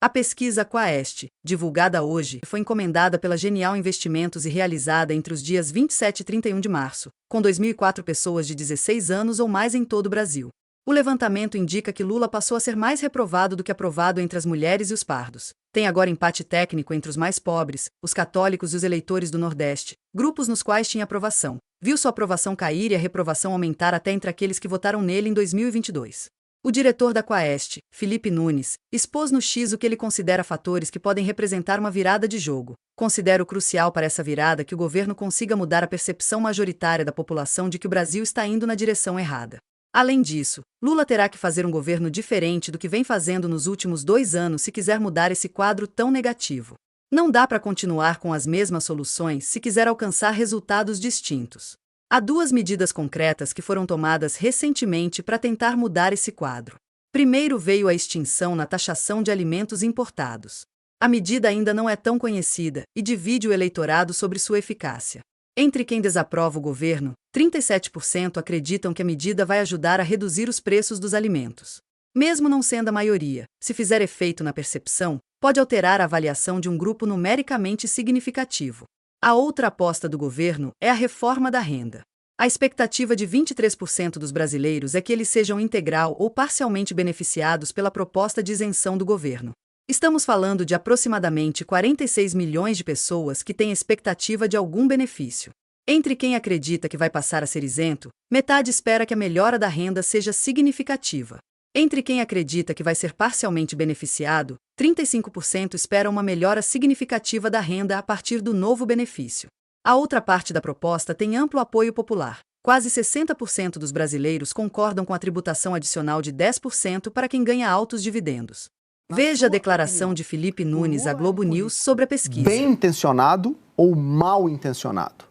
A pesquisa Quaest, divulgada hoje, foi encomendada pela Genial Investimentos e realizada entre os dias 27 e 31 de março, com 2.004 pessoas de 16 anos ou mais em todo o Brasil. O levantamento indica que Lula passou a ser mais reprovado do que aprovado entre as mulheres e os pardos. Tem agora empate técnico entre os mais pobres, os católicos e os eleitores do Nordeste, grupos nos quais tinha aprovação. Viu sua aprovação cair e a reprovação aumentar até entre aqueles que votaram nele em 2022. O diretor da Quaest, Felipe Nunes, expôs no X o que ele considera fatores que podem representar uma virada de jogo. Considero crucial para essa virada que o governo consiga mudar a percepção majoritária da população de que o Brasil está indo na direção errada. Além disso, Lula terá que fazer um governo diferente do que vem fazendo nos últimos 2 anos se quiser mudar esse quadro tão negativo. Não dá para continuar com as mesmas soluções se quiser alcançar resultados distintos. Há 2 medidas concretas que foram tomadas recentemente para tentar mudar esse quadro. Primeiro veio a extinção na taxação de alimentos importados. A medida ainda não é tão conhecida e divide o eleitorado sobre sua eficácia. Entre quem desaprova o governo, 37% acreditam que a medida vai ajudar a reduzir os preços dos alimentos. Mesmo não sendo a maioria, se fizer efeito na percepção, pode alterar a avaliação de um grupo numericamente significativo. A outra aposta do governo é a reforma da renda. A expectativa de 23% dos brasileiros é que eles sejam integral ou parcialmente beneficiados pela proposta de isenção do governo. Estamos falando de aproximadamente 46 milhões de pessoas que têm expectativa de algum benefício. Entre quem acredita que vai passar a ser isento, metade espera que a melhora da renda seja significativa. Entre quem acredita que vai ser parcialmente beneficiado, 35% espera uma melhora significativa da renda a partir do novo benefício. A outra parte da proposta tem amplo apoio popular. Quase 60% dos brasileiros concordam com a tributação adicional de 10% para quem ganha altos dividendos. Veja a declaração de Felipe Nunes à Globo News sobre a pesquisa. Bem intencionado ou mal intencionado?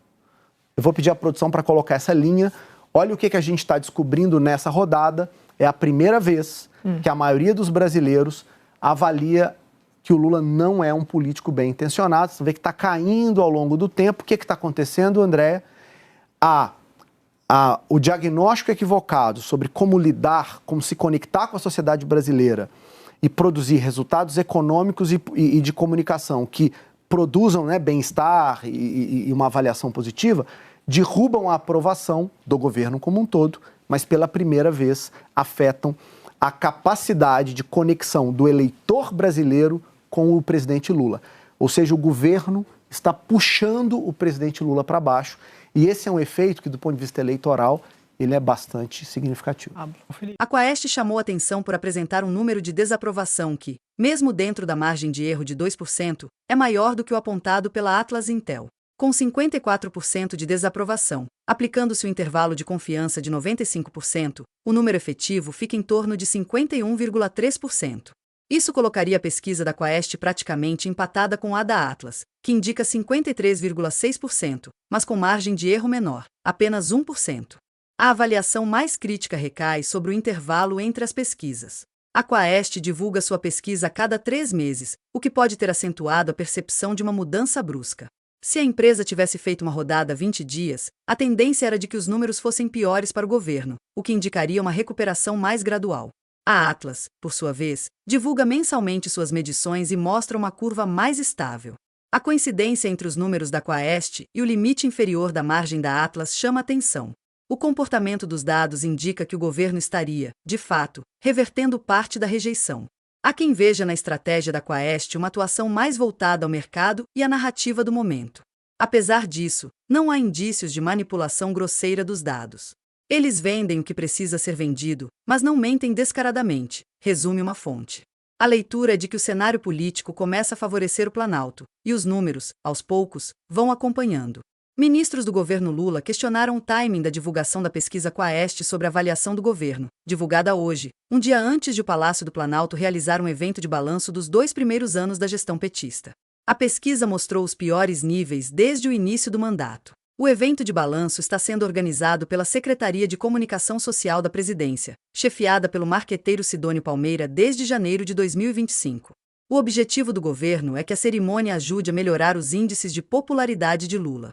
Eu vou pedir à produção para colocar essa linha. Olha o que a gente está descobrindo nessa rodada. É a primeira vez que a maioria dos brasileiros avalia que o Lula não é um político bem intencionado. Você vê que está caindo ao longo do tempo. O que está acontecendo, André? O diagnóstico equivocado sobre como lidar, como se conectar com a sociedade brasileira e produzir resultados econômicos e de comunicação que produzam, né, bem-estar e uma avaliação positiva, derrubam a aprovação do governo como um todo, mas pela primeira vez afetam a capacidade de conexão do eleitor brasileiro com o presidente Lula. Ou seja, o governo está puxando o presidente Lula para baixo, e esse é um efeito que, do ponto de vista eleitoral, ele é bastante significativo. A Quaest chamou atenção por apresentar um número de desaprovação que, mesmo dentro da margem de erro de 2%, é maior do que o apontado pela Atlas Intel. Com 54% de desaprovação, aplicando-se o intervalo de confiança de 95%, o número efetivo fica em torno de 51,3%. Isso colocaria a pesquisa da Quaest praticamente empatada com a da Atlas, que indica 53,6%, mas com margem de erro menor, apenas 1%. A avaliação mais crítica recai sobre o intervalo entre as pesquisas. A Quaest divulga sua pesquisa a cada 3 meses, o que pode ter acentuado a percepção de uma mudança brusca. Se a empresa tivesse feito uma rodada há 20 dias, a tendência era de que os números fossem piores para o governo, o que indicaria uma recuperação mais gradual. A Atlas, por sua vez, divulga mensalmente suas medições e mostra uma curva mais estável. A coincidência entre os números da Quaest e o limite inferior da margem da Atlas chama atenção. O comportamento dos dados indica que o governo estaria, de fato, revertendo parte da rejeição. Há quem veja na estratégia da Quaest uma atuação mais voltada ao mercado e à narrativa do momento. Apesar disso, não há indícios de manipulação grosseira dos dados. Eles vendem o que precisa ser vendido, mas não mentem descaradamente, resume uma fonte. A leitura é de que o cenário político começa a favorecer o Planalto, e os números, aos poucos, vão acompanhando. Ministros do governo Lula questionaram o timing da divulgação da pesquisa Quaest sobre a avaliação do governo, divulgada hoje, um dia antes de o Palácio do Planalto realizar um evento de balanço dos 2 primeiros anos da gestão petista. A pesquisa mostrou os piores níveis desde o início do mandato. O evento de balanço está sendo organizado pela Secretaria de Comunicação Social da Presidência, chefiada pelo marqueteiro Sidônio Palmeira desde janeiro de 2025. O objetivo do governo é que a cerimônia ajude a melhorar os índices de popularidade de Lula.